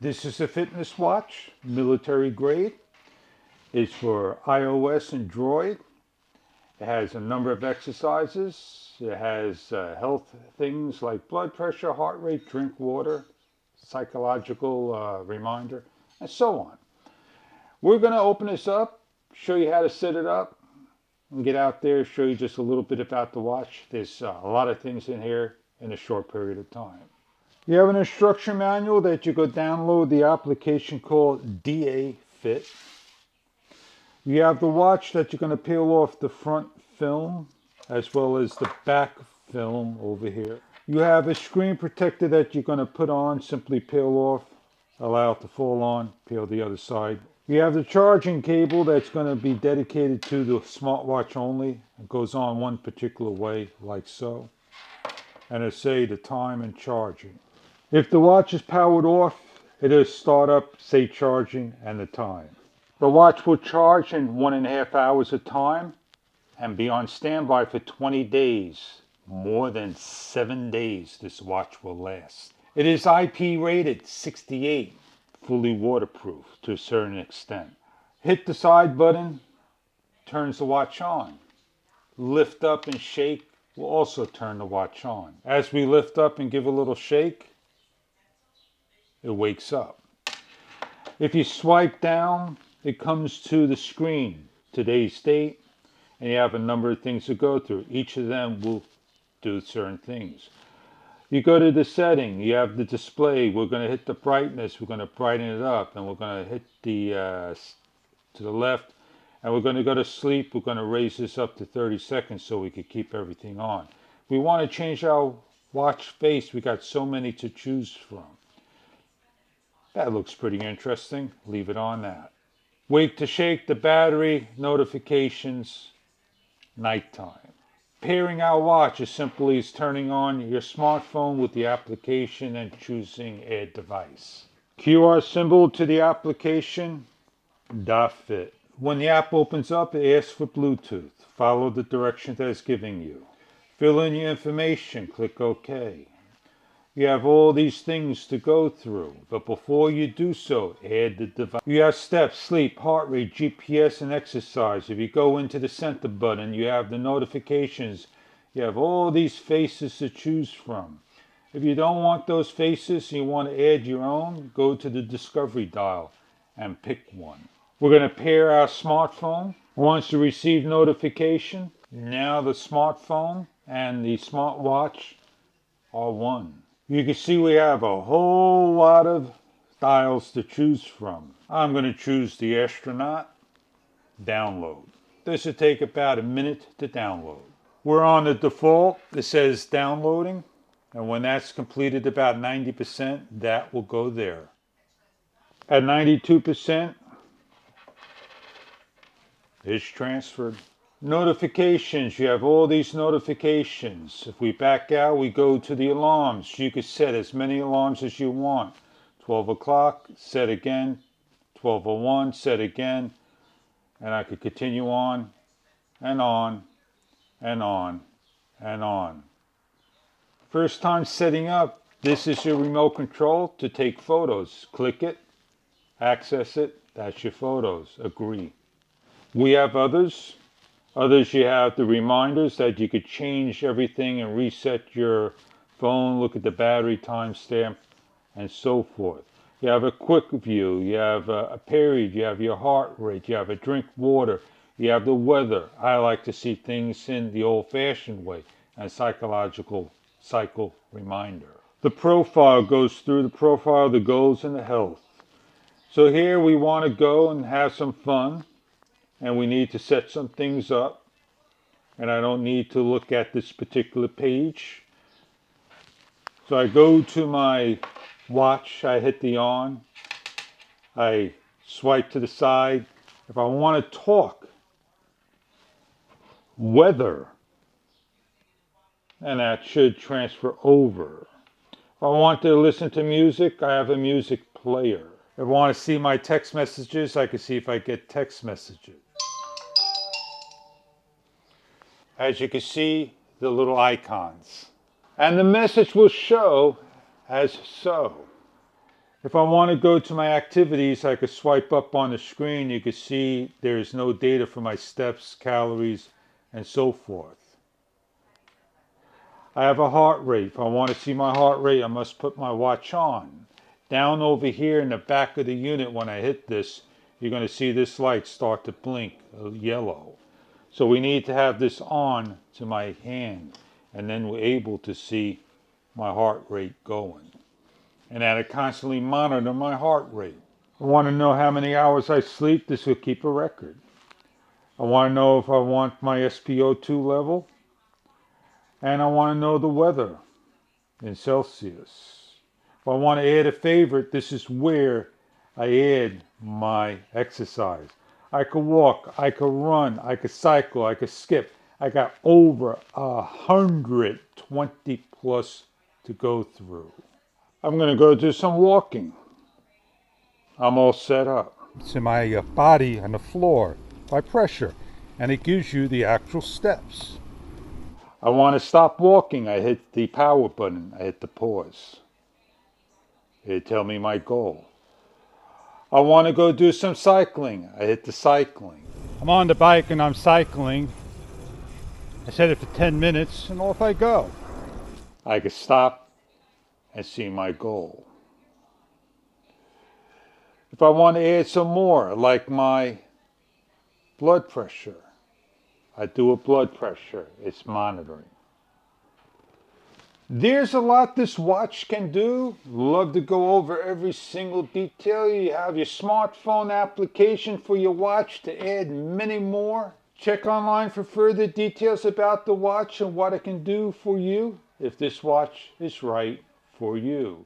This is a fitness watch, military grade. It's for iOS and Droid. It has a number of exercises. It has health things like blood pressure, heart rate, drink water, psychological reminder, and so on. We're going to open this up, show you how to set it up, and get out there, show you just a little bit about the watch. There's a lot of things in here in a short period of time. You have an instruction manual that you go download the application called DA Fit. You have the watch that you're going to peel off the front film as well as the back film over here. You have a screen protector that you're going to put on, simply peel off, allow it to fall on, peel the other side. You have the charging cable that's going to be dedicated to the smartwatch only. It goes on one particular way, like so. And it'll say the time and charging. If the watch is powered off, it'll start up, say charging, and the time. The watch will charge in 1.5 hours of time and be on standby for 20 days. More than 7 days this watch will last. It is IP rated 68, fully waterproof to a certain extent. Hit the side button, turns the watch on. Lift up and shake will also turn the watch on. As we lift up and give a little shake, it wakes up. If you swipe down, it comes to the screen, today's date, and you have a number of things to go through. Each of them will do certain things. You go to the setting, you have the display. We're going to hit the brightness, we're going to brighten it up, and we're going to hit the to the left, and we're going to go to sleep. We're going to raise this up to 30 seconds so we could keep everything on. We want to change our watch face. We got so many to choose from. That looks pretty interesting. Leave it on that. Wake to shake the battery, notifications, nighttime. Pairing our watch as simply as turning on your smartphone with the application and choosing Add Device. QR symbol to the application, .fit. When the app opens up, it asks for Bluetooth. Follow the directions that it's giving you. Fill in your information, click OK. You have all these things to go through, but before you do so, add the device. You have steps, sleep, heart rate, GPS, and exercise. If you go into the center button, you have the notifications. You have all these faces to choose from. If you don't want those faces and you want to add your own, go to the discovery dial and pick one. We're going to pair our smartphone. Once you receive notification, now the smartphone and the smartwatch are one. You can see we have a whole lot of styles to choose from. I'm going to choose the astronaut. Download. This will take about a minute to download. We're on the default. It says downloading. And when that's completed about 90%, that will go there. At 92%, it's transferred. Notifications, you have all these notifications. If we back out, we go to the alarms. You can set as many alarms as you want. 12 o'clock, set again. 12:01, set again. And I could continue on and on and on and on. First time setting up, this is your remote control to take photos. Click it, access it, that's your photos. Agree. We have others. Others, you have the reminders that you could change everything and reset your phone, look at the battery timestamp, and so forth. You have a quick view, you have a period, you have your heart rate, you have a drink water, you have the weather. I like to see things in the old-fashioned way, and psychological cycle reminder. The profile goes through the profile, the goals, and the health. So here we want to go and have some fun. And we need to set some things up, and I don't need to look at this particular page. So I go to my watch, I hit the on, I swipe to the side. If I want to talk, weather, and that should transfer over. If I want to listen to music, I have a music player. If I want to see my text messages, I can see if I get text messages. As you can see, the little icons. And the message will show as so. If I want to go to my activities, I could swipe up on the screen. You can see there's no data for my steps, calories, and so forth. I have a heart rate. If I want to see my heart rate, I must put my watch on. Down over here in the back of the unit, when I hit this, you're going to see this light start to blink yellow. So we need to have this on to my hand, and then we're able to see my heart rate going. And I constantly monitor my heart rate. I want to know how many hours I sleep. This will keep a record. I want to know if I want my SpO2 level, and I want to know the weather in Celsius. If I want to add a favorite, this is where I add my exercise. I could walk, I could run, I could cycle, I could skip. I got over 120 plus to go through. I'm going to go do some walking. I'm all set up. It's in my body on the floor by pressure, and it gives you the actual steps. I want to stop walking. I hit the power button. I hit the pause. It'll tell me my goal. I want to go do some cycling. I hit the cycling. I'm on the bike and I'm cycling. I set it for 10 minutes and off I go. I can stop and see my goal. If I want to add some more, like my blood pressure, I do a blood pressure. It's monitoring. There's a lot this watch can do. Love to go over every single detail. You have your smartphone application for your watch to add many more. Check online for further details about the watch and what it can do for you if this watch is right for you.